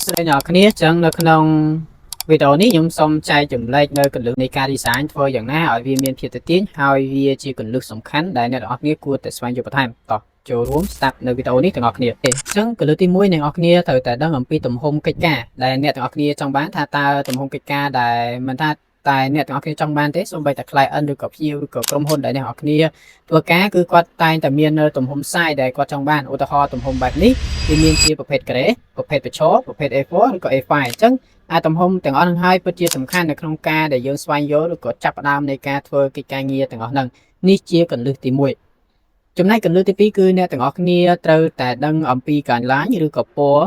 ស្រីអ្នកគ្នាចឹងនៅក្នុងវីដេអូនេះខ្ញុំសូមចែកចម្លែកនៅគន្លឹះនៃការ design ធ្វើយ៉ាងណាឲ្យវាមានភាពទាក់ទាញហើយវាជាគន្លឹះសំខាន់ដែលអ្នកទាំងអស់គ្នាគួរតែស្វែងយល់បន្ថែមតោះចូលរួម start នៅវីដេអូនេះទាំងអស់គ្នាអញ្ចឹងគន្លឹះទី1អ្នកទាំងអស់គ្នាត្រូវតែដឹងអំពីទំហំកិច្ចការដែលអ្នកទាំងអស់គ្នាចង់បានថាតើទំហំកិច្ចការដែលមិនថាតែអ្នកទាំងអស់គ្នាចង់បានទេសូម្បីតែ client ឬក៏ភ្ញៀវឬក៏ក្រុមហ៊ុនដែលអ្នកទាំងអស់គ្នាធ្វើការគឺគាត់តែងតែមាននៅទំហំ size ដែលគាត់ចង់បានឧទាហរណ៍ទំហំបែបនេះវាមានជាប្រភេទ grade ប្រភេទ picture ប្រភេទ A4 ឬក៏ A5 អញ្ចឹងទំហំទាំងអស់នឹងហើយពិតជាសំខាន់នៅក្នុងការដែលយើងស្វែងយល់ឬក៏ចាប់ផ្ដើមនៃការធ្វើកិច្ចការងារទាំងអស់ហ្នឹងនេះជាគន្លឹះទី1ចំណែកគន្លឹះទី2គឺអ្នកទាំងអស់គ្នាត្រូវតែដឹងអំពីការឡាញឬក៏ពណ៌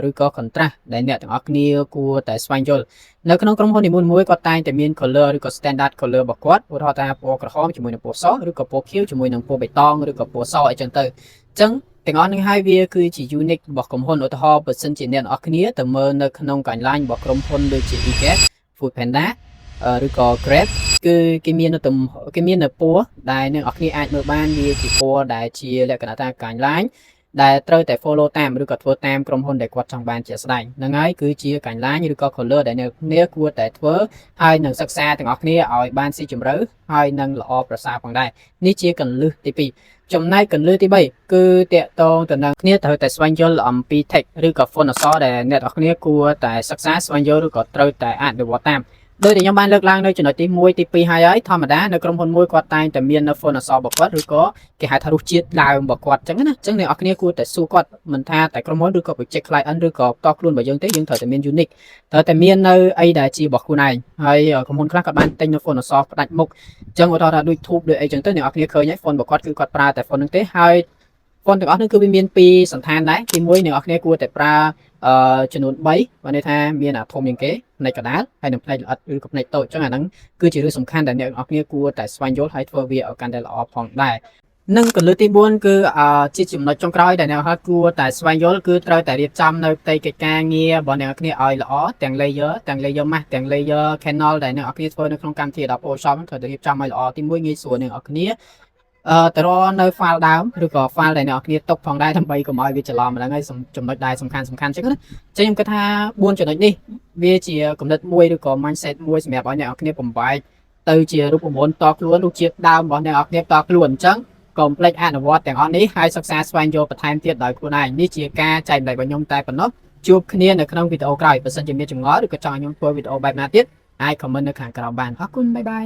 ឬក៏ contrast ដែលអ្នកទាំងអស់គ្នាគួរតែស្វែងយល់នៅក្នុងក្រុមហ៊ុននីមួយៗគាត់តែងតែមាន color ឬក៏ standard color របស់គាត់ឧទាហរណ៍ថាពណ៌ក្រហមជាមួយនឹងពណ៌សឬក៏ពណ៌ខៀវជាមួយនឹងពណ៌បៃតងឬក៏ពណ៌សអីចឹងទៅអញ្ចឹងទាំងអស់នេះហើយវាគឺជា unique របស់ក្រុមហ៊ុនឧទាហរណ៍បើសិនជាអ្នកទាំងអស់គ្នាទៅមើលនៅក្នុងកន្លែងរបស់ក្រុមហ៊ុនដូចជា eGet Foodpanda ឬក៏ Grab គឺគេមាននៅពណ៌ដែលអ្នកទាំងអស់គ្នាអាចមើលបានវាជាពណ៌ដែលជាលក្ខណៈថាកន្លែងដែលត្រូវតែ follow តាមឬក៏ធ្វើតាមក្រុមហ៊ុនដែលគាត់ចង់បានជាក់ស្ដែងហ្នឹងហើយគឺជាកន្លែងឬក៏ color ដែលអ្នកគ្នាគួរតែធ្វើហើយនឹងសិក្សាទាំងអស់គ្នាឲ្យបានស៊ីជម្រៅហើយនឹងល្អប្រសើរផងដែរនេះជាកន្លឹះទី2ចំណែកកន្លឹះទី3គឺតកតងទៅនឹងគ្នាត្រូវតែស្វែងយល់អំពី text ឬក៏ font អក្សរដែលអ្នកនរគ្នាគួរតែសិក្សាស្វែងយល់ឬក៏ត្រូវតែអនុវត្តតាមដោយដែលខ្ញុំបានលើកឡើងនៅចំណុចទី1ទី2ហើយធម្មតានៅក្រុមហ៊ុនមួយគាត់តែងតែមាននៅ font អក្សររបស់គាត់ឬក៏គេហៅថារសជាតិដើមរបស់គាត់អញ្ចឹងណាអញ្ចឹងអ្នកនរគ្នាគួរតែសួរគាត់មិនថាតែក្រុមហ៊ុនឬក៏ project client ឬក៏ផ្ទាល់ខ្លួនរបស់យើងទេយើងត្រូវតែមាន unique ត្រូវតែមាននៅអីដែលជារបស់ខ្លួនឯងហើយក្រុមហ៊ុនខ្លះក៏បានទិញនៅ font អក្សរផ្ដាច់មុខអញ្ចឹងឧទាហរណ៍ថាដូច Tube ដូចអីចឹងទៅអ្នកនរគ្នាឃើញហើយ font របស់គាត់គឺគាត់ប្រើតែ font ហ្នឹងទេហើយ font ទាំងអស់នេះគឺវាមានពីរសន្តានដែរទី1អ្នកនរគ្នាគួរតែប្រើចំនួន3បានន័យថាមានអាធំជាងគេផ្នែកកណ្ដាលហើយនិងផ្នែកល្អិតឬក៏ផ្នែកតូចអញ្ចឹងអាហ្នឹងគឺជារឿងសំខាន់ដែលអ្នកនរគ្នាគួរតែស្វែងយល់ហើយធ្វើវាឲ្យកាន់តែល្អផងដែរនិងកន្លឹះទី4គឺជាចំណុចចុងក្រោយដែលអ្នកនរគួរតែស្វែងយល់គឺត្រូវតែរៀបចំនៅផ្ទៃកិច្ចការងាររបស់អ្នកនរគ្នាឲ្យល្អទាំង layer mask ទាំង layer channel ដែលអ្នកនរគ្នាធ្វើនៅក្នុងកម្មវិធី Adobe Photoshop ត្រូវតែរៀបចំឲ្យល្អទី1ងាយស្រួលអ្នកនរគ្នាទៅរកនៅ file ដើមឬក៏ file ដែលអ្នកនរគ្នាទុកផងដែរដើម្បីកុំឲ្យវាច្រឡំហ្នឹងហើយចំណុចដែលសំខាន់អញ្ចឹងណាចឹងខ្ញុំគិតថា4ចំណុចនេះវាជាគំនិតមួយឬក៏ mindset មួយសម្រាប់ឲ្យអ្នកនរគ្នាបំបែកទៅជារូបមន្តតខ្លួនរូបជាតិដើមរបស់អ្នកនរគ្នាតខ្លួនអញ្ចឹងកុំភ្លេចអនុវត្តទាំងអស់នេះហើយសិក្សាស្វែងយល់បន្ថែមទៀតដោយខ្លួនឯងនេះជាការចែកម្លែករបស់ខ្ញុំតែប៉ុណ្ណោះជួបគ្នានៅក្នុងវីដេអូក្រោយបើសិនជាមានចម្ងល់ឬក៏ចង់ឲ្យខ្ញុំធ្វើវីដេអូបែបណាទៀតអាច comment នៅខាងក្រោមបានអរគុណបាយបាយ